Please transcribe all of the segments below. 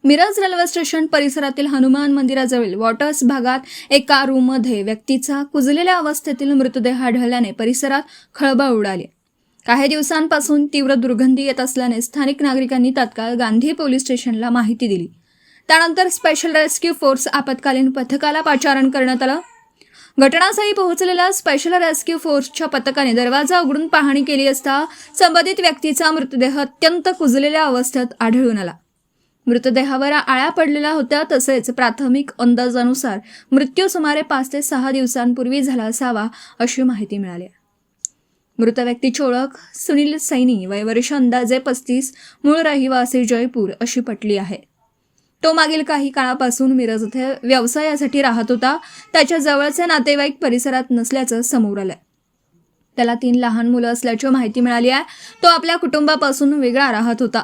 Miraj railway station परिसरातील Hanuman मंदिराजवळील waters भागात एका रूममध्ये व्यक्तीचा कुजलेल्या अवस्थेतील मृतदेह आढळल्याने परिसरात खळबळ उडाली। काही दिवसांपासून तीव्र दुर्गंधी येत असल्याने स्थानिक नागरिकांनी तात्काळ गांधी पोलीस स्टेशनला माहिती दिली। त्यानंतर स्पेशल रेस्क्यू फोर्स आपत्कालीन पथकाला पाचारण करण्यात आलं। घटनास्थळी पोहोचलेल्या स्पेशल रेस्क्यू फोर्सच्या पथकाने दरवाजा उघडून पाहणी केली असता संबंधित व्यक्तीचा मृतदेह अत्यंत कुजलेल्या अवस्थेत आढळून आला। मृतदेहावर आळ्या पडलेल्या होत्या, तसेच प्राथमिक अंदाजानुसार मृत्यू सुमारे 5 ते 6 दिवसांपूर्वी झाला असावा अशी माहिती मिळाली। मृत व्यक्तीची ओळख सुनील सैनी, वय वर्ष अंदाजे 35, मूळ रहिवासी जयपूर अशी पटली आहे। तो मागील काही काळापासून मिरज येथे व्यवसायासाठी राहत होता। त्याच्या जवळचे नातेवाईक परिसरात नसल्याचं समोर आलंय। त्याला 3 लहान मुलं असल्याची माहिती मिळाली आहे। तो आपल्या कुटुंबापासून वेगळा राहत होता।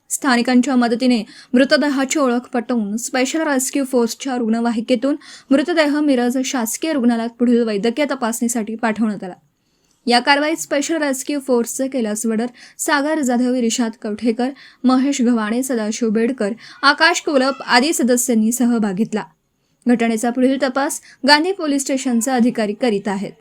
स्थानिकांच्या मदतीने मृतदेहाची ओळख पटवून स्पेशल रेस्क्यू फोर्सच्या रुग्णवाहिकेतून मृतदेह मिरज शासकीय रुग्णालयात पुढील वैद्यकीय तपासणीसाठी पाठवण्यात आला। या कारवाईत स्पेशल रेस्क्यू फोर्सचे कैलास वडर, सागर जाधव, रिशाद कवठेकर, महेश गव्हाणे, सदाशिव बेडकर, आकाश कोलप आदी सदस्यांनी सहभाग घेतला। घटनेचा पुढील तपास गांधी पोलीस स्टेशनचे अधिकारी करीत आहेत।